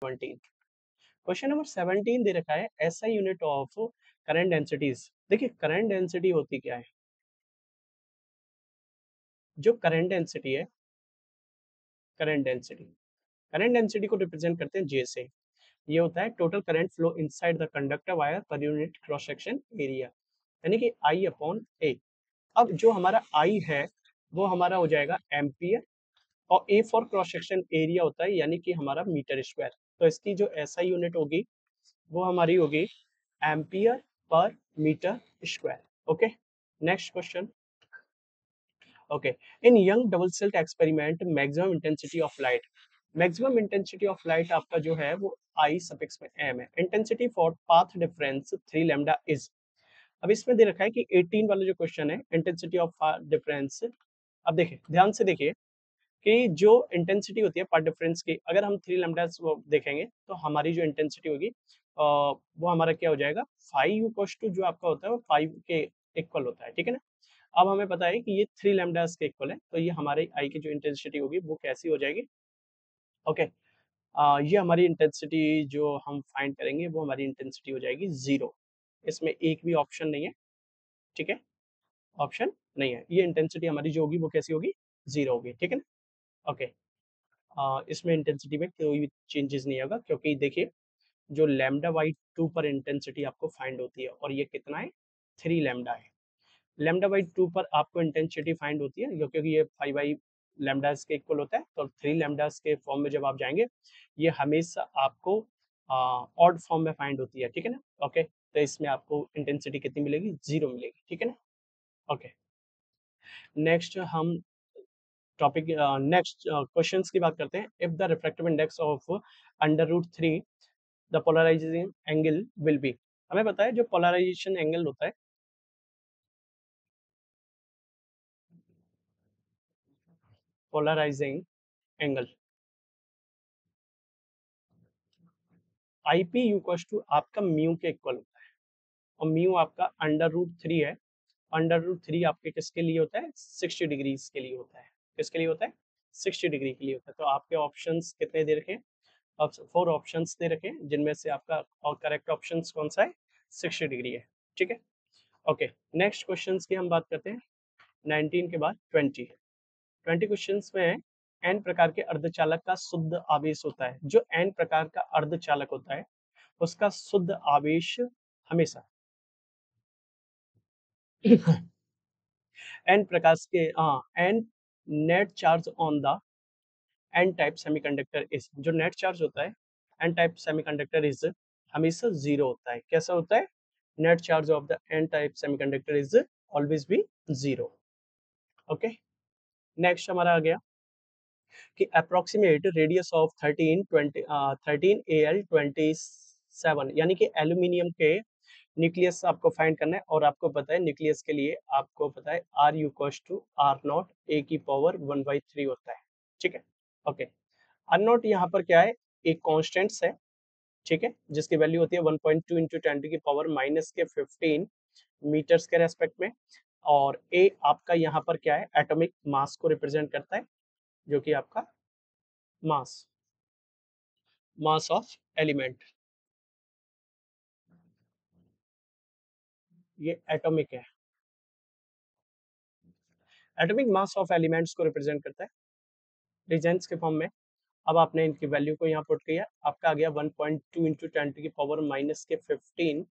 17। Question number 17 दे रखा है SI unit of current densities. देखिए करंट डेंसिटी होती क्या है, जो करंट डेंसिटी है, करंट डेंसिटी को रिप्रेजेंट करते हैं जे से। ये होता है total current flow inside the conductor wire per unit cross section area, यानी कि आई अपॉन ए। अब जो हमारा आई है वो हमारा हो जाएगा एम्पियर, और A for cross section area होता है यानी कि हमारा मीटर स्क्वायर। तो इसकी जो एसआई यूनिट होगी वो हमारी होगी एम्पियर पर metre square. Okay, next question. Okay, in Young double slit experiment maximum intensity of light, maximum intensity of light आपका जो है वो आई सफिक्स में एम है। Intensity for path difference 3 lambda is. अब इसमें दे रखा है कि 18 वाला जो क्वेश्चन है इंटेंसिटी ऑफ पाथ डिफरेंस। अब देखिए ध्यान से देखिए कि जो इंटेंसिटी होती है पाथ डिफरेंस की, अगर हम 3 लैम्डा देखेंगे तो हमारी जो इंटेंसिटी होगी वो हमारा क्या हो जाएगा 5 इक्वल्स टू जो आपका होता है वो 5 के इक्वल होता है, ठीक है ना। अब हमें पता है कि ये 3 लैम्डास के इक्वल है, तो ये हमारे आई की जो इंटेंसिटी होगी वो कैसी हो जाएगी। ओके, ये हमारी इंटेंसिटी जो हम फाइंड करेंगे वो हमारी इंटेंसिटी हो जाएगी 0। इसमें एक भी ऑप्शन नहीं है, ठीक है, ऑप्शन नहीं है। ये इंटेंसिटी हमारी जो होगी वो कैसी होगी 0 होगी, ठीक है ना। ओके, इसमें इंटेंसिटी में कोई भी चेंजेस नहीं होगा क्योंकि देखिए जो लैम्डा बाई 2 पर इंटेंसिटी आपको फाइंड होती है और ये कितना है 3 लैम्डा है। लैम्डा बाई 2 पर आपको इंटेंसिटी फाइंड होती है क्योंकि ये 5 बाई लैम्डास के इक्वल होता है, तो 3 लैम्डास के फॉर्म में जब आप जाएंगे ये हमेशा आपको ऑड फॉर्म में फाइंड होती है, ठीक है ना। ओके, तो इसमें आपको इंटेंसिटी कितनी मिलेगी 0 मिलेगी, ठीक है ना। ओके, नेक्स्ट हम टॉपिक नेक्स्ट क्वेश्चंस की बात करते हैं। If the refractive index of under root 3 the polarising angle will be. हमें पता है जो पोलराइजेशन एंगल होता है, polarising angle IP equal to आपका म्यू के इक्वल होता है, और म्यू आपका अंडर रूट 3 है। अंडर रूट 3 आपके किसके लिए होता है 60 डिग्रीज के लिए होता है। किसके लिए होता है 60 डिग्री के लिए होता है। तो आपके ऑप्शंस कितने दे रखे हैं, अब 4 ऑप्शंस दे रखे हैं जिनमें से आपका और करेक्ट ऑप्शन कौन सा है 60 डिग्री है, ठीक है। ओके, नेक्स्ट क्वेश्चंस की हम बात करते हैं। 19 के बाद 20 क्वेश्चंस में है एन प्रकार के अर्धचालक का शुद्ध आवेश होता है। जो एन प्रकार का अर्धचालक होता है उसका शुद्ध आवेश हमेशा एन प्रकार के N net charge on the N type semiconductor is. जो नेट चार्ज होता है एन टाइप सेमीकंडक्टर इज हमेशा 0 होता है। कैसा होता है net charge of the N type semiconductor is always be 0। Okay, next हमारा आ गया कि अप्रोक्सीमेट रेडियस ऑफ 13 AL27, यानी कि एल्यूमिनियम के न्यूक्लियस आपको फाइंड करना है। और आपको पता है न्यूक्लियस के लिए आपको पता है R you to R naught A की पावर 1/3 होता है, ठीक है। ओके, आर नॉट यहाँ पर क्या है एक कॉन्स्टेंट है, ठीक है, जिसकी वैल्यू होती है 1.2 इंटू 10 की पावर माइनस के 15 मीटर्स के रेस्पेक्ट में। और ए आपका यहाँ पर क्या है एटॉमिक मास को रिप्रेजेंट करता है, जो कि आपका मास मास ऑफ एलिमेंट, ये एटॉमिक है, एटॉमिक मास ऑफ एलिमेंट्स को रिप्रेजेंट करता है रीजेंट्स के फॉर्म में। अब आपने इनकी वैल्यू को यहाँ पुट किया, आपका आ गया 1.2 इंटू 10 की पावर माइनस के 15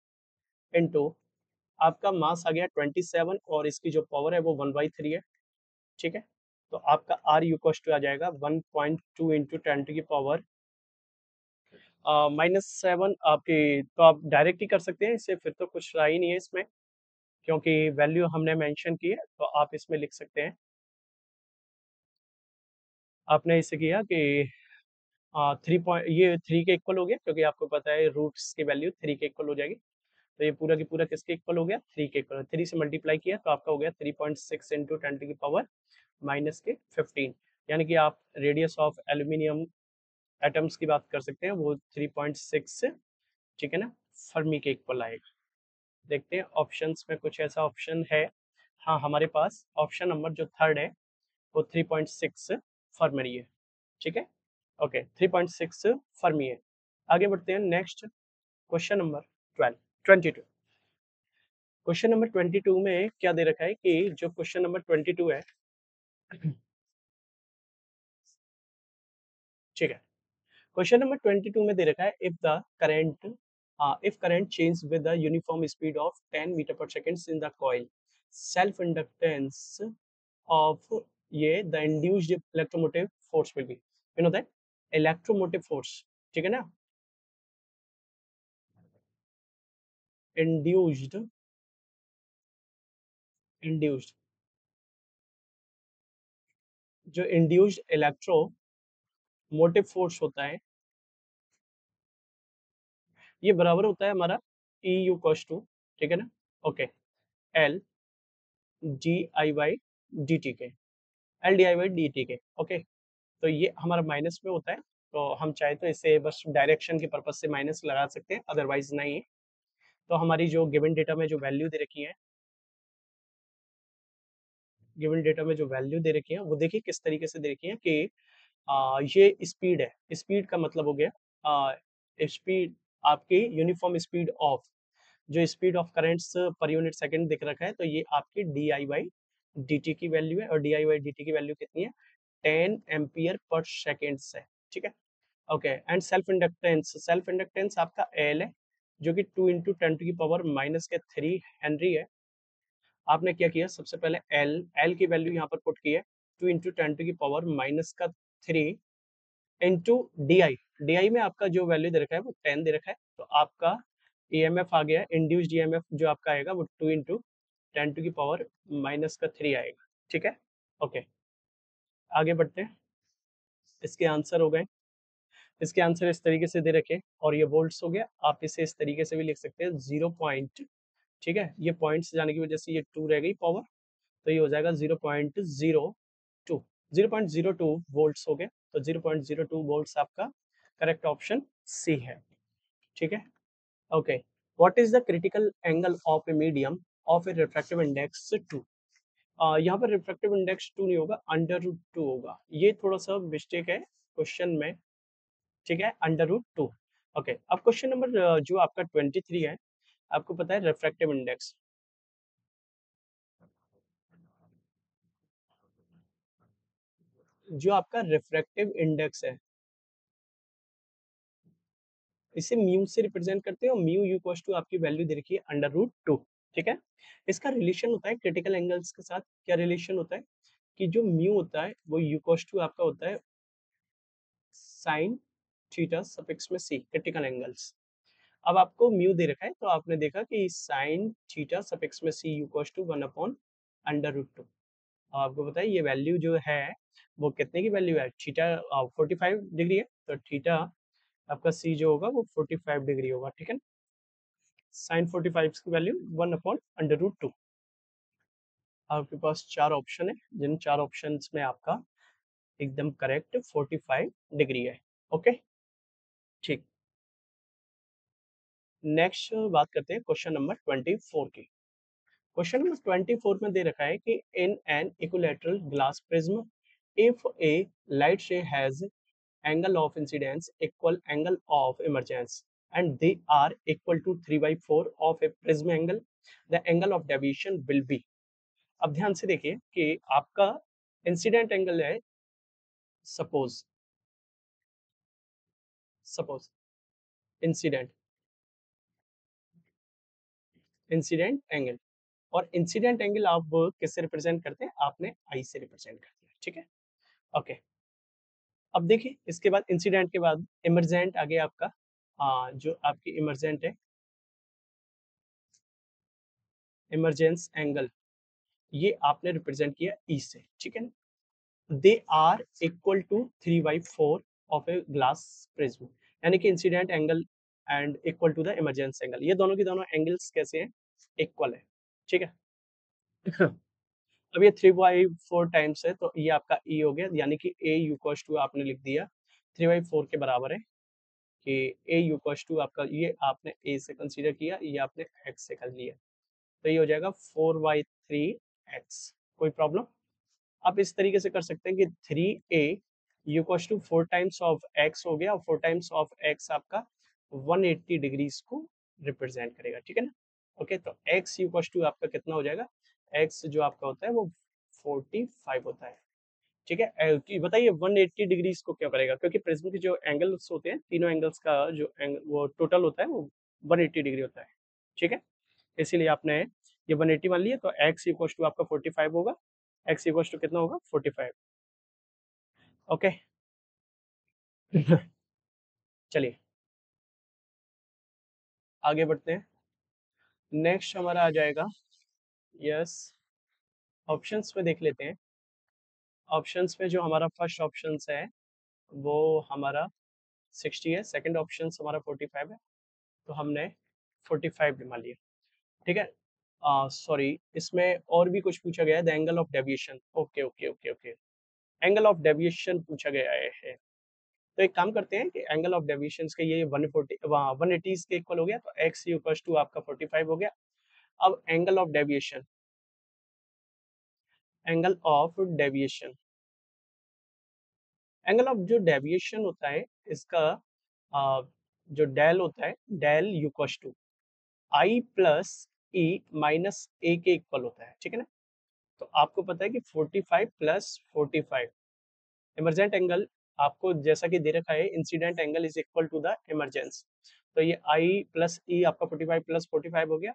इंटू आपका मास आ गया 27 और इसकी जो पावर है वो 1/3 है, ठीक है। तो आपका आर यू टू आ जाएगा 1.2 इंटू 10 की पावर -7 आपकी। तो आप डायरेक्ट ही कर सकते हैं इससे, फिर तो कुछ रहा ही नहीं है इसमें क्योंकि वैल्यू हमने मेंशन की है। तो आप इसमें लिख सकते हैं, आपने इसे किया कि 3 ये 3 के इक्वल हो गया क्योंकि आपको पता है रूट्स की वैल्यू 3 के इक्वल हो जाएगी। तो ये पूरा की पूरा किसके इक्वल हो गया 3 के इक्वल। 3 से मल्टीप्लाई किया तो आपका हो गया 3.6 इंटू 10 की पावर माइनस के 15, यानी कि आप रेडियस ऑफ एल्यूमिनियम एटम्स की बात कर सकते हैं वो 3.6, ठीक है ना, फर्मी के इक्वल आएगा। देखते हैं ऑप्शंस में कुछ ऐसा ऑप्शन है। हाँ, हमारे पास ऑप्शन नंबर जो थर्ड है वो 3.6 फर्मी है, ठीक है। ओके, 3.6 फर्मी है। आगे बढ़ते हैं next question number 22। Question number 22 में क्या दे रखा है कि जो क्वेश्चन नंबर 22 है, ठीक है, क्वेश्चन नंबर 22 में दे रखा है if current change with the uniform speed of 10 metre per second in the coil, self inductance of ये the induced electromotive force will be, you know that electromotive force, ठीक है ना, इंड्यूस्ड इंड्यूस्ड जो induced electromotive force होता है, ये बराबर होता है हमारा ई यू कॉस टू, ठीक है ना, okay, L D I by D T K, L D I by D T K, okay. तो ये हमारा माइनस में होता है, तो हम चाहे तो इसे बस डायरेक्शन के पर्पज से माइनस लगा सकते हैं, अदरवाइज नहीं। तो हमारी जो गिवन डेटा में जो वैल्यू दे रखी है, गिवन डेटा में जो वैल्यू दे रखी है वो देखिए किस तरीके से दे रखी है कि ये स्पीड है, स्पीड का मतलब हो गया स्पीड आपकी यूनिफॉर्म स्पीड ऑफ, जो speed of currents per unit second दिख रखा है, तो ये आपकी D I by D T की वैल्यू है, और D I by D T की वैल्यू कितनी है, 10 एम्पियर पर सेकेंड है, ठीक है, ओके। एंड सेल्फ इंडक्टेंस आपका एल है, जो कि 2 इंटू टेन टू की पावर माइनस के 3 हेनरी है। आपने क्या किया, सबसे पहले एल एल की वैल्यू यहाँ पर पुट की है 2 इंटू टेन टू की पावर माइनस का 3 into D I, D I में आपका जो वैल्यू दे रखा है वो 10 दे रखा है, तो आपका ईएमएफ आ गया, इंड्यूस्ड ईएमएफ जो आपका आएगा वो 2 इंटू टेन टू की पावर माइनस का 3 आएगा, ठीक है, ओके। आगे बढ़ते हैं, इसके आंसर हो गए, इसके आंसर इस तरीके से दे रखे, और ये वोल्ट्स हो गया, आप इसे इस तरीके से भी लिख सकते हैं 0 पॉइंट, ठीक है, ये पॉइंट्स जाने की वजह से ये 2 रह गई पावर, तो ये हो जाएगा 0.02, 0.02 वोल्ट्स हो गए, तो 0.02 वोल्ट्स आपका करेक्ट ऑप्शन सी है, ठीक है, okay. What is the critical angle of a medium of A refractive index 2, यहाँ पर रिफ्रैक्टिव इंडेक्स 2 नहीं होगा, अंडर रूट 2 होगा, ये थोड़ा सा मिस्टेक है क्वेश्चन में, ठीक है, अंडर रूट 2, ओके। अब क्वेश्चन नंबर जो आपका 23 है, आपको पता है रिफ्रैक्टिव इंडेक्स, जो आपका रिफ्रैक्टिव इंडेक्स है, इसे म्यू से रिप्रेजेंट करते हैं, और म्यू यू इक्वल्स टू आपकी वैल्यू दे रखी है अंडर रूट 2, ठीक है। इसका रिलेशन होता है क्रिटिकल एंगल्स के साथ, क्या रिलेशन होता है कि जो म्यू होता है वो यू इक्वल्स टू आपका होता है साइन थीटा सफिक्स में सी, क्रिटिकल एंगल्स। अब आपको म्यू दे रखा है, तो आपने देखा कि साइन थीटा सफिक्स में सी यू इक्वल्स टू 1/अंडर रूट 2। अब आपको पता है ये वैल्यू जो है वो कितने की वैल्यू है, थीटा 45 डिग्री है, तो थीटा आपका सी जो होगा वो 45 डिग्री होगा, ठीक है, साइन 45 की वैल्यू 1/अंडर रूट 2। आपके पास 4 ऑप्शन है, जिन 4 ऑप्शन में आपका एकदम करेक्ट 45 डिग्री है, ओके, ठीक। नेक्स्ट बात करते हैं क्वेश्चन नंबर 24 की। क्वेश्चन नंबर 24 में दे रखा है कि in an equilateral glass prism if A light रे has angle of incidence equal angle of emergence and they are equal to 3/4 of a prism angle, the angle of deviation will be। अब ध्यान से देखिए कि आपका incident angle है, suppose suppose incident incident angle, और incident angle आप किससे रिप्रेजेंट करते हैं, आपने आई से रिप्रेजेंट करते हैं, ठीक है, ओके। अब देखिए इसके बाद इंसिडेंट के बाद इमरजेंट आ गया आपका, जो आपकी इमरजेंट है, इमरजेंस एंगल, ये आपने रिप्रेजेंट किया ई से, ठीक है, they are equal to 3/4 of a glass prism, यानी कि incident angle and equal to the emergence angle, ये दोनों की दोनों एंगल्स कैसे हैं, इक्वल है, ठीक है। अब ये 3/4 टाइम्स है, तो ये आपका ई हो गया, यानी कि ए यूकोस टू आपने लिख दिया 3/4 के बराबर है, कि ए यूकोस टू आपका, ये आपने ए से कंसीडर किया, ये आपने एक्स से कर लिया, तो ये हो जाएगा 4/3 एक्स, कोई प्रॉब्लम। आप इस तरीके से कर सकते हैं कि 3a u equals to 4 times of x हो गया, और 4 टाइम्स ऑफ x आपका 180 डिग्रीज को रिप्रेजेंट करेगा, ठीक है ना। ओके, तो x इक्वल्स टू आपका कितना हो जाएगा, x जो आपका होता है वो 45 होता है, ठीक है। बताइए 180 डिग्रीज को क्या करेगा, क्योंकि प्रिज्म के जो एंगल्स होते हैं, तीनों एंगल्स का जो वो टोटल होता है वो 180 डिग्री होता है, ठीक है। इसीलिए आपने ये 180 मान लिया, तो x इक्वल्स टू आपका 45 होगा, x इक्वल्स टू कितना होगा 45। ओके चलिए आगे बढ़ते हैं। नेक्स्ट हमारा आ जाएगा, यस, ऑप्शंस में देख लेते हैं। ऑप्शंस में जो हमारा फर्स्ट ऑप्शन है वो हमारा 60 है, सेकंड ऑप्शन हमारा 45 है, तो हमने 45 मान लिया, ठीक है। सॉरी, इसमें और भी कुछ पूछा गया है, the angle of deviation, okay okay okay okay, angle of deviation पूछा गया है। तो एक काम करते हैं कि एंगल ऑफ डेविएशन के ये 140 180 के इक्वल हो गया, तो x इक्वल टू आपका 45 हो गया। अब angle of deviation, angle of जो डेविएशन होता है इसका जो डेल होता है, del equal to I plus E minus A के इक्वल होता है, ठीक है ना। तो आपको पता है कि 45 प्लस 45 इमरजेंट एंगल आपको जैसा कि दे रखा है, incident angle is equal to the emergence, तो ये आई प्लस ई आपका 45 प्लस 45 हो गया,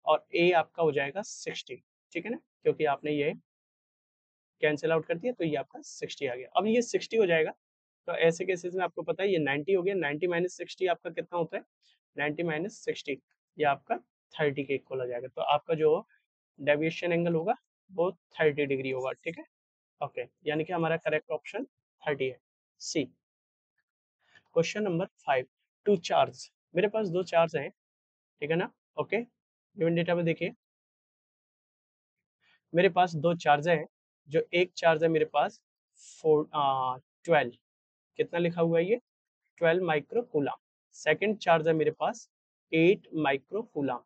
और ए आपका हो जाएगा 60, ठीक है ना, क्योंकि आपने ये कैंसिल आउट कर दिया, तो ये आपका 60 आ गया। अब ये 60 हो जाएगा, तो ऐसे केसेस में आपको पता है ये 90 हो गया, 90 माइनस 60 आपका कितना होता है, 90 माइनस 60 ये आपका 30 के इक्वल हो जाएगा, तो आपका जो डेविएशन एंगल होगा वो 30 डिग्री होगा, ठीक है। ओके, यानी कि हमारा करेक्ट ऑप्शन 30 है, सी। क्वेश्चन नंबर 5, टू चार्ज, मेरे पास दो चार्ज हैं, ठीक है ना। ओके, गिवन डेटा में देखिए, मेरे पास दो चार्ज हैं, जो एक चार्ज है मेरे पास 12, कितना लिखा हुआ है ये, 12 माइक्रो कूलम। सेकेंड चार्ज है मेरे पास 8 माइक्रो कूलम,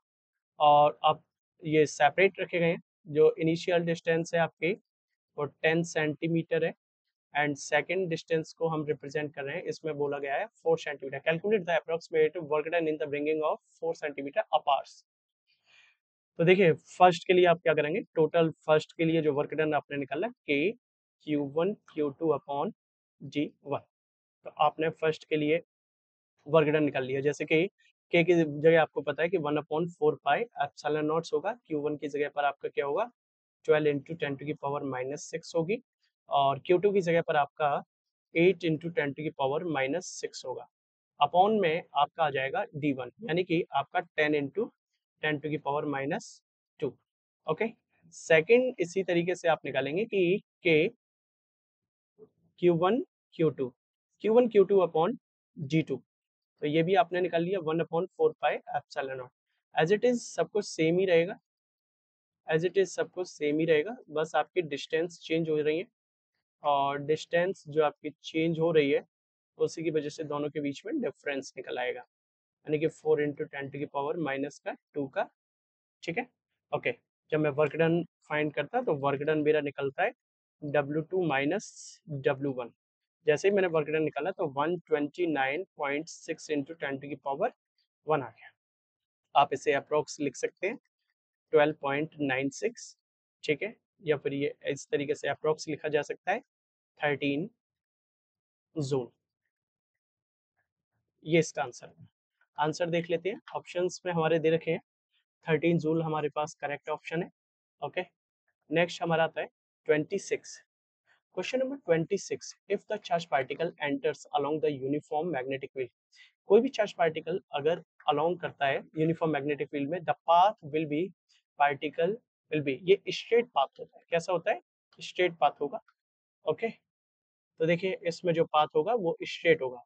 और अब ये सेपरेट रखे गए हैं। जो इनिशियल डिस्टेंस है आपकी वो 10 सेंटीमीटर है, एंड सेकेंड डिस्टेंस को हम रिप्रेजेंट कर रहे हैं, इसमें बोला गया है 4 centimetre. Calculate the approximate work done in the bringing of 4 centimetre apart. तो देखिए फर्स्ट के लिए आप क्या करेंगे, टोटल फर्स्ट के लिए जो वर्क डन आपने निकाला के Q1 Q2 अपॉन G1, तो आपने फर्स्ट के लिए वर्क डन निकाल लिया, जैसे कि के की जगह आपको पता है कि 1/4 पाई एप्सिलॉन नॉट होगा, Q1 की जगह पर आपका क्या होगा 12 इंटू 10 टू की पावर -6 होगी, और Q2 की जगह पर आपका 8 इंटू 10 टू की पावर -6 होगा, अपॉन में आपका आ जाएगा D1, यानी कि आपका 10 इंटू 10 टू की पावर -2। ओके, सेकंड इसी तरीके से आप निकालेंगे कि के Q1 Q2 Q1 Q2 upon G2, तो ये भी आपने निकाल लिया 1/4 pi epsilon naught. As it is सब कुछ सेम ही रहेगा, एज इट इज सब कुछ सेम ही रहेगा, बस आपकी डिस्टेंस चेंज हो रही है, और डिस्टेंस जो आपकी चेंज हो रही है उसी की वजह से दोनों के बीच में डिफरेंस निकल आएगा, यानी कि 4 इंटू 10 टू की पावर -2 का, ठीक है। ओके, जब मैं वर्क डन फाइंड करता तो वर्क डन मेरा निकलता है W2 माइनस W1, जैसे ही मैंने वर्क डन निकाला तो 129.6 इंटू 10 टू की पावर 1 आ गया। आप इसे अप्रोक्स लिख सकते हैं 12.96, ठीक है, या फिर ये इस तरीके से अप्रोक्स लिखा जा सकता है 13 जूल, ये इसका आंसर है। आंसर देख लेते हैं, ऑप्शंस में हमारे दे रखे हैं, 13 जूल हमारे पास करेक्ट ऑप्शन है। ओके, नेक्स्ट हमारा आता है 26, question number 26, if the charge particle enters along the uniform magnetic field, कोई भी चार्ज पार्टिकल अगर अलोंग करता है यूनिफॉर्म मैग्नेटिक फील्ड में, the path will be, particle will be, ये स्ट्रेट पाथ होता है, कैसा होता है, स्ट्रेट पाथ होगा। ओके, तो देखिए इसमें जो पाथ होगा वो स्ट्रेट होगा।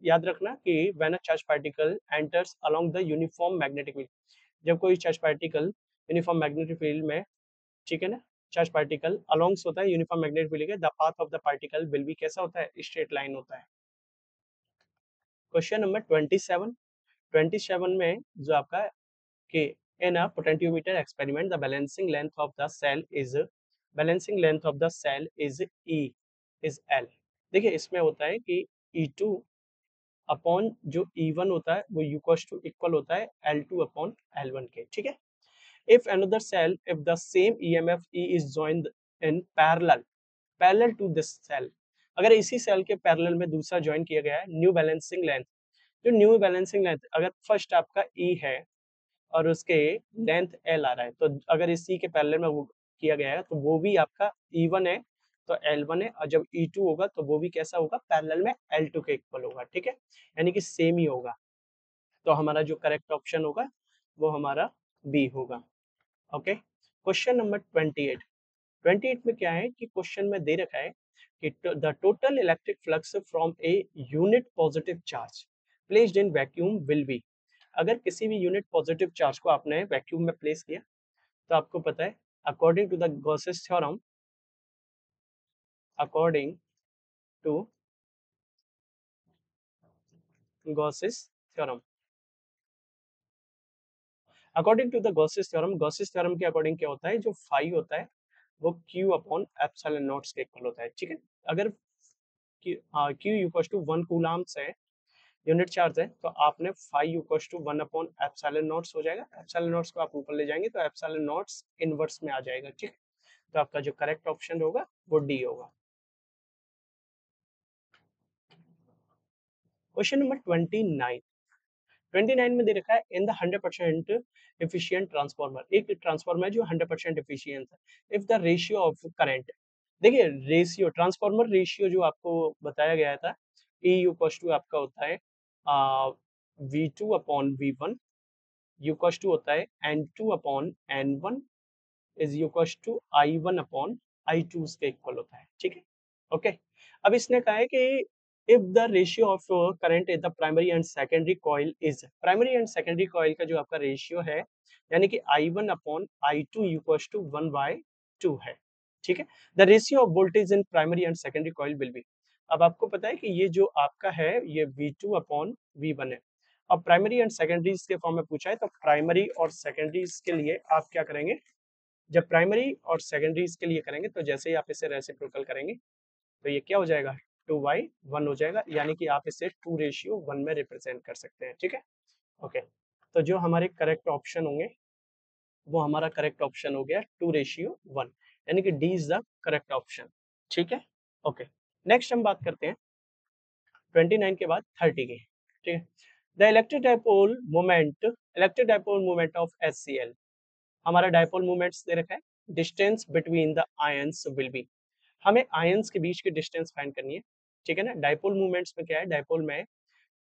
याद रखना कि when a charge particle enters along the uniform magnetic field, जब कोई charge particle uniform magnetic field में, ठीक है ना, चार्ज पार्टिकल अलोंग्स होता है यूनिफॉर्म मैग्नेटिक फील्ड के, the path of the particle will be कैसा होता है, स्ट्रेट लाइन होता है। क्वेश्चन नंबर 27, 27 में जो आपका कि in a potentiometer experiment the balancing length of the cell is, balancing length of the cell is E, is L, देखिए इसमें होता है कि E2 अपॉन जो E1 होता है वो इक्वल होता है L2 अपॉन L1 के, ठीक है। If another cell, if the same EMF E is joined in parallel to this cell, अगर इसी सेल के पैरेलल में दूसरा ज्वाइन किया गया है, न्यू बैलेंसिंग लेंथ, जो न्यू बैलेंसिंग लेंथ अगर फर्स्ट आपका E है और उसके लेंथ L आ रहा है, तो अगर इसी के पैरेलल में वो किया गया है तो वो भी आपका E1 है तो L1 है, और जब E2 होगा तो वो भी कैसा होगा, पैरेलल में L2 के इक्वल होगा, ठीक है, यानी कि सेम ही होगा। तो हमारा जो करेक्ट ऑप्शन होगा वो हमारा बी होगा। Okay, question number 28। 28 में क्या है कि क्वेश्चन में दे रखा है कि the total electric flux from a unit positive charge placed in vacuum will be, अगर किसी भी यूनिट पॉजिटिव चार्ज को आपने वैक्यूम में प्लेस किया तो आपको पता है according to the Gauss's theorem, according to Gauss's theorem, according to the Gauss's theorem के अकॉर्डिंग क्या होता है, जो फाई होता है वो क्यू अपॉन एप्सिलॉन नॉट के इक्वल होता है, ठीक है। अगर क्यू इक्वल टू 1 कूलम्स है, यूनिट चार्ज है, तो आपने phi equal to 1 upon epsilon naughts हो जाएगा, एप्सिलॉन नॉट्स को आप ऊपर ले जाएंगे तो एप्सिलॉन नॉट्स इनवर्स में आ जाएगा, ठीक है। तो आपका जो करेक्ट ऑप्शन होगा वो डी होगा। Question number 29। 29 में दे रखा है इन द 100% एफिशिएंट ट्रांसफार्मर, एक ट्रांसफार्मर है जो 100% एफिशिएंट है, if the ratio of current, देखिए रेशियो ट्रांसफार्मर रेशियो जो आपको बताया गया था E इक्वल टू आपका होता है V2 upon V1 equal to होता है N2 upon N1 is equal to I1 upon I2 के इक्वल होता है, ठीक है। ओके, अब इसने कहा है कि if the ratio of current in the primary and secondary coil is, primary and secondary coil का जो आपका रेशियो है यानी कि I1 upon I2 equal to 1/2 है, ठीक है। The ratio of voltage in primary and secondary coil will be, अब आपको पता है कि ये जो आपका है ये V2 अपॉन V1 है। अब प्राइमरी एंड सेकेंडरीज के फॉर्म में पूछा है तो प्राइमरी और सेकेंडरीज के लिए आप क्या करेंगे, जब प्राइमरी और सेकेंडरीज के लिए करेंगे तो जैसे ही आप इसे रेसिप्रोकल करेंगे तो ये क्या हो जाएगा 2/1 हो जाएगा, यानी कि आप इसे 2:1 में रिप्रेजेंट कर सकते हैं, ठीक है। ओके, तो जो हमारे करेक्ट ऑप्शन होंगे वो हमारा करेक्ट ऑप्शन हो गया 2:1, यानी कि D is the correct option, ठीक है। ओके, नेक्स्ट हम बात करते हैं 29 के बाद 30 की, ठीक है। The electric dipole moment of HCl, हमारा डाइपोल मोमेंट्स दे रखा है, distance between the ions will be, हमें आयंस के बीच की डिस्टेंस फाइंड करनी है, ठीक है ना। डाइपोल मूवमेंट्स में क्या है, डाइपोल में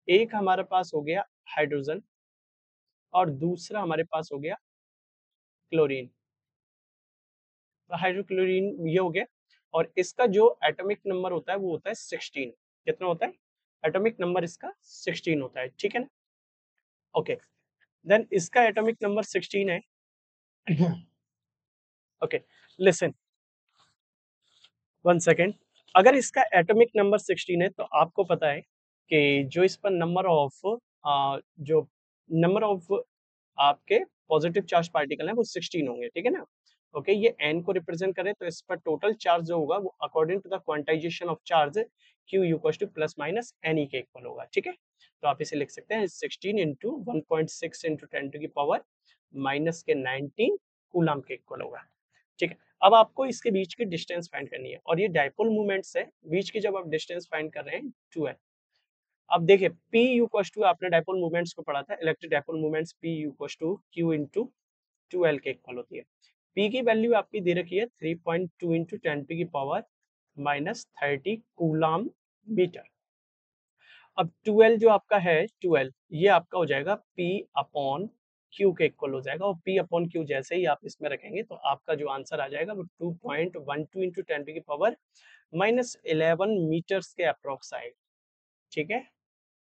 एक हमारे पास हो गया हाइड्रोजन और दूसरा हमारे पास हो गया क्लोरीन, तो हाइड्रोक्लोरीन ये हो गया, और इसका जो एटॉमिक नंबर होता है वो होता है 16, कितना होता है, एटॉमिक नंबर इसका 16 होता है, ठीक है ना। ओके, देन इसका एटॉमिक नंबर 16 है। ओके, लिसन 1 सेकेंड, अगर इसका एटॉमिक नंबर 16 है तो आपको पता है कि जो इस पर नंबर ऑफ जो नंबर ऑफ आपके पॉजिटिव चार्ज पार्टिकल है वो 16 होंगे, ठीक है ना। ओके, ये n को रिप्रेजेंट करें तो इस पर टोटल चार्ज जो होगा वो according to the quantisation of charge q equal to plus minus ne के इक्वल होगा, ठीक है। तो आप इसे लिख सकते हैं 16 इंटू 1.6 इंटू 10 टू की पावर माइनस के 19 कूलम के इक्वल होगा, ठीक है। अब आपको इसके बीच की डिस्टेंस फाइंड करनी है, और ये डाइपोल मूवमेंट्स है, बीच की जब आप डिस्टेंस फाइंड कर रहे हैं 2 है। अब देखिए P इक्वल टू आपने डाइपोल मूवमेंट्स को पढ़ा था, electric dipole movements P equal to Q into 2L के इक्वल होती है। P की वैल्यू आपकी दे रखी है 3.2 इंटू 10 टू की पावर माइनस 30 कूलम मीटर। अब 2L जो आपका है 2L ये आपका हो जाएगा P अपॉन Q के इक्वल हो जाएगा, और P अपॉन Q जैसे ही आप इसमें रखेंगे तो आपका जो आंसर आ जाएगा वो 2.12 इंटू 10 टू की पावर माइनस 11 मीटर्स के अप्रोक्स आएगा, ठीक है।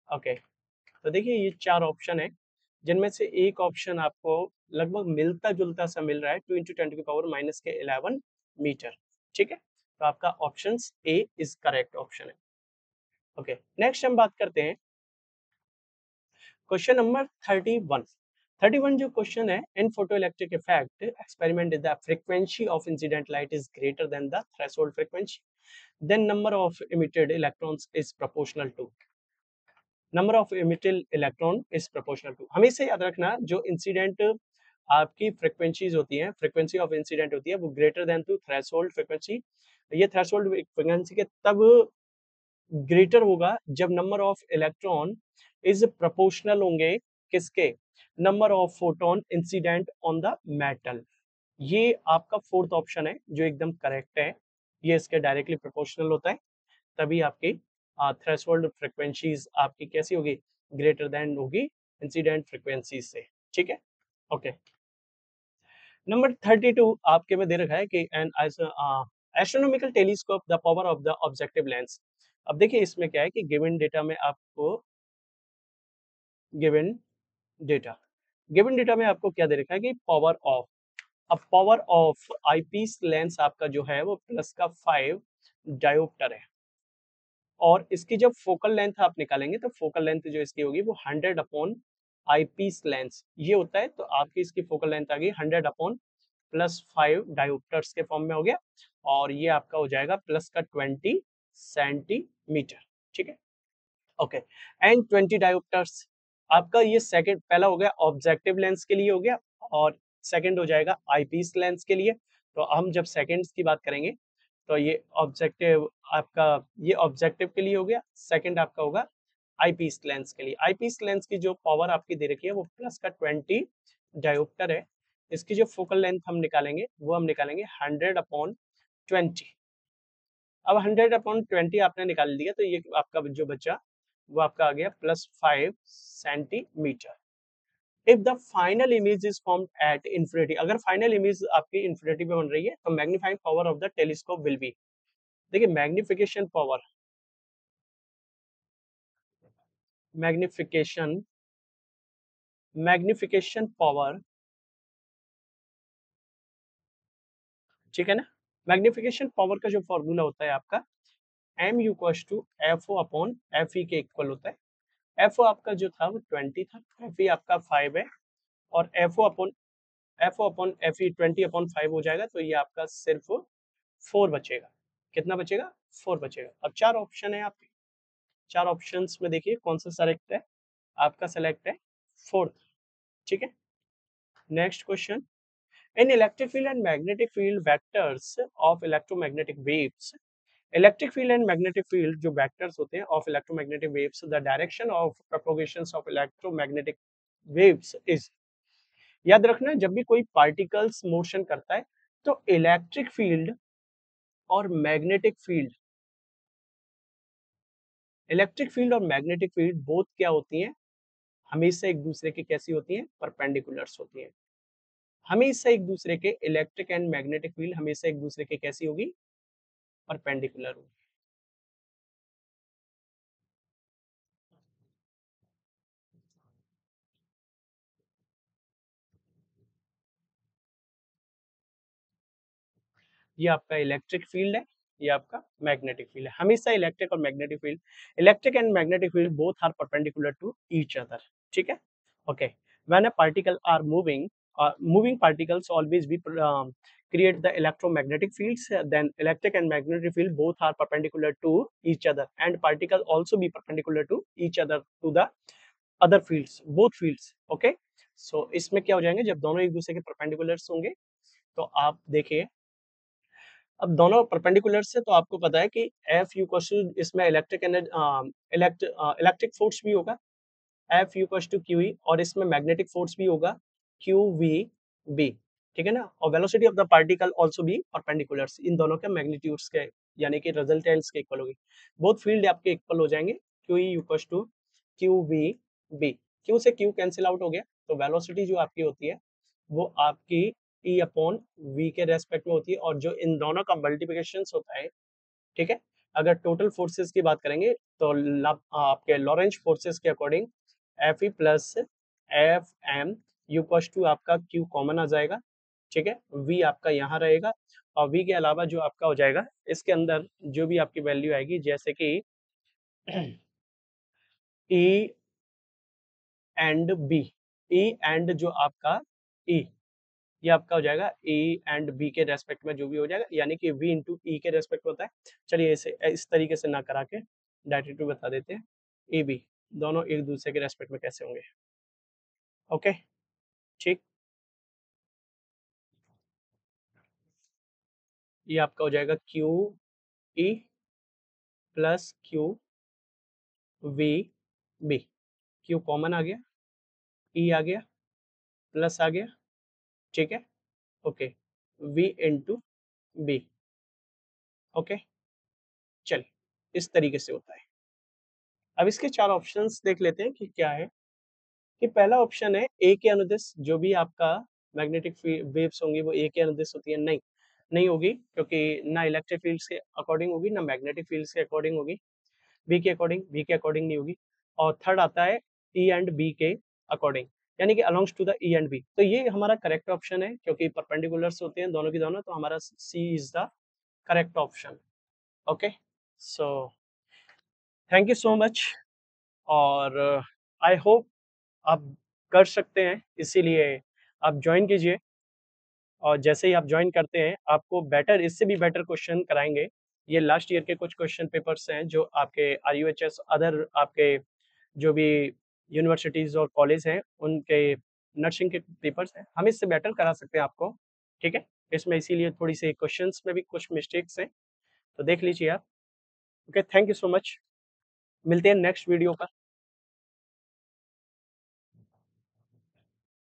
ओके, तो देखिए ये 4 ऑप्शन है जिनमें से एक ऑप्शन आपको लगभग मिलता जुलता सा मिल रहा है, 2 इंटू 10 टू की पावर माइनस के 11 मीटर, ठीक है। तो आपका option A is correct option है। ओके, नेक्स्ट हम बात करते हैं क्वेश्चन नंबर 31। 31 जो क्वेश्चन है, in photoelectric effect experiment the frequency of incident light is greater than the threshold frequency, then number of emitted electrons is proportional to number of emitted electron is proportional to. हमेशा याद रखना जो incident आपकी frequencies होती हैं, frequency of incident होती है वो greater than to threshold frequency. ये थ्रेशोल्ड फ्रिक्वेंसी के तब ग्रेटर होगा जब number of electron is proportional होंगे किसके, number of photon incident on the metal. ये आपका फोर्थ ऑप्शन है जो एकदम करेक्ट है, ये इसके डायरेक्टली प्रोपोर्शनल होता है, तभी आपकी थ्रेशोल्ड फ्रिक्वेंसीज आपकी कैसी होगी, ग्रेटर देन होगी इंसिडेंट फ्रिक्वेंसीज से। ठीक है, ओके। नंबर 32 आपके में दे रखा है कि N astronomical telescope the power of the objective lens. अब देखिए इसमें क्या है कि गिवन डेटा में आपको गिवन डेटा गिवन डेटा में आपको क्या दे रखा है कि पावर ऑफ, अब पावर ऑफ आईपीस लेंस आपका जो है वो +5 डायोप्टर है, और इसकी जब फोकल लेंथ आप निकालेंगे तो फोकल लेंथ जो इसकी होगी वो 100 अपॉन आईपीस लेंस ये होता है, तो आपकी इसकी फोकल लेंथ आ गई 100 अपॉन +5 डायोप्टर्स के फॉर्म में हो गया, और ये आपका हो जाएगा प्लस का 20 सेंटीमीटर। ठीक है, ओके। एंड 20 डायोप्टर्स आपका ये सेकंड, पहला हो गया ऑब्जेक्टिव लेंस के लिए हो गया, और सेकंड हो जाएगा आईपीस लेंस के लिए। तो हम जब सेकंड्स की बात करेंगे तो ये ऑब्जेक्टिव आपका, ये ऑब्जेक्टिव के लिए हो गया, सेकंड आपका होगा आईपीस लेंस के लिए। आईपीस लेंस की जो पावर आपकी दे रखी है वो प्लस का 20 डायोप्टर है। इसकी जो फोकल लेंथ हम निकालेंगे वो हम निकालेंगे 100 अपॉन 20। अब 100 अपॉन 20 आपने निकाल दिया तो ये आपका जो बचा वो आपका आ गया +5 centimetre. If the final image is formed at infinity, अगर फाइनल इमेज आपकी इन्फिनिटी पे बन रही है तो magnifying power of the telescope will be, देखिए मैग्निफिकेशन मैग्निफिकेशन पावर, ठीक है ना। मैग्निफिकेशन पावर का जो फॉर्मूला होता है आपका M U equals to F O upon F E के इक्वल होता है। एफ ओ आपका जो था वो 20 था, एफ ई आपका 5 है, और F O upon F E 20 upon 5 हो जाएगा, तो ये आपका सिर्फ 4 बचेगा। कितना बचेगा, 4 बचेगा। अब 4 ऑप्शन है आपके, 4 ऑप्शंस में देखिए कौन सा सेलेक्ट है, आपका सेलेक्ट है फोर्थ। ठीक है, next question. In electric field and magnetic field vectors of electromagnetic waves, electric field and magnetic field जो वेक्टर्स होते हैं of electromagnetic waves, the direction of propagation of electromagnetic waves is, याद रखना जब भी कोई पार्टिकल्स मोशन करता है तो इलेक्ट्रिक फील्ड और मैग्नेटिक फील्ड, इलेक्ट्रिक फील्ड और मैग्नेटिक फील्ड बोथ क्या होती हैं, हमेशा एक दूसरे के कैसी होती हैं, परपेंडिकुलर्स होती हैं। हमेशा एक दूसरे के, इलेक्ट्रिक एंड मैग्नेटिक फील्ड हमेशा एक दूसरे के कैसी होगी, परपेंडिकुलर होगी। ये आपका इलेक्ट्रिक फील्ड है, ये आपका मैग्नेटिक फील्ड है। हमेशा इलेक्ट्रिक और magnetic field, electric and magnetic field both are perpendicular to each other. ठीक है, okay. When a particle are moving, moving particles always be create the electromagnetic fields, then electric and magnetic field both are perpendicular to each other, and particle also be perpendicular to each other to the other fields, both fields। okay, so इसमें क्या हो जाएंगे, जब दोनों एक दूसरे के perpendiculars होंगे तो आप देखिए, अब दोनों परपेंडिकुलर से तो आपको पता है कि एफ यू क्वेश्चन इसमें इलेक्ट्रिक एनर्जी, इलेक्ट्रिक फोर्स भी होगा F U to Q E, और इसमें मैग्नेटिक फोर्स भी होगा क्यू वी बी। ठीक है ना, और velocity of the particle also be perpendiculars, इन दोनों के मैग्नीट्यूड्स के यानी कि रिजल्टेंट्स के इक्वल होगी। बोथ फील्ड आपके इक्वल हो जाएंगे, Q E U to Q V B, Q से क्यू कैंसिल आउट हो गया, तो वेलोसिटी जो आपकी होती है वो आपकी ई अपॉन वी के रेस्पेक्ट में होती है, और जो इन दोनों का मल्टीप्लिकेशन होता है, ठीक है। अगर टोटल फोर्सेस की बात करेंगे तो आपके लॉरेंज फोर्सेस के according F E plus F M U to आपका क्यू कॉमन आ जाएगा। ठीक है, वी आपका यहाँ रहेगा, और वी के अलावा जो आपका हो जाएगा इसके अंदर जो भी आपकी वैल्यू आएगी, जैसे कि E and B, E and जो आपका ई ये आपका हो जाएगा ए एंड बी के रेस्पेक्ट में जो भी हो जाएगा, यानी कि v इंटू ई के रेस्पेक्ट में होता है। चलिए इसे इस तरीके से ना करा के डायरेक्टली बता देते हैं, ए बी दोनों एक दूसरे के रेस्पेक्ट में कैसे होंगे। ओके, ठीक। ये आपका हो जाएगा Q E plus Q V B. Q common आ गया, ई आ गया, प्लस आ गया, ठीक है। Okay, V into B. Okay, चलिए इस तरीके से होता है। अब इसके चार ऑप्शंस देख लेते हैं कि क्या है। कि पहला ऑप्शन है ए के अनुदिश जो भी आपका मैग्नेटिक वेव्स होंगी वो ए के अनुदिश होती है, नहीं नहीं होगी, क्योंकि ना इलेक्ट्रिक फील्ड्स के अकॉर्डिंग होगी ना मैग्नेटिक फील्ड्स के अकॉर्डिंग होगी। बी के अकॉर्डिंग नहीं होगी। और थर्ड आता है ई एंड बी के अकॉर्डिंग, यानी कि alongs to the E and B. तो ये हमारा करेक्ट ऑप्शन है, क्योंकि परपेंडिकुलर्स होते हैं दोनों की दोनों, तो हमारा C is the correct option. Okay, so thank you so much. और आई होप आप कर सकते हैं, इसीलिए आप ज्वाइन कीजिए। और जैसे ही आप ज्वाइन करते हैं आपको बेटर, इससे भी बेटर क्वेश्चन कराएंगे। ये लास्ट ईयर के कुछ क्वेश्चन पेपर्स हैं जो आपके RUHS अदर आपके जो भी यूनिवर्सिटीज़ और कॉलेज हैं उनके नर्सिंग के पेपर्स हैं, हम इससे बेटर करा सकते हैं आपको, ठीक है। इसमें इसीलिए थोड़ी सी क्वेश्चंस में भी कुछ मिस्टेक्स हैं, तो देख लीजिए आप। Okay, thank you so much. मिलते हैं नेक्स्ट वीडियो पर।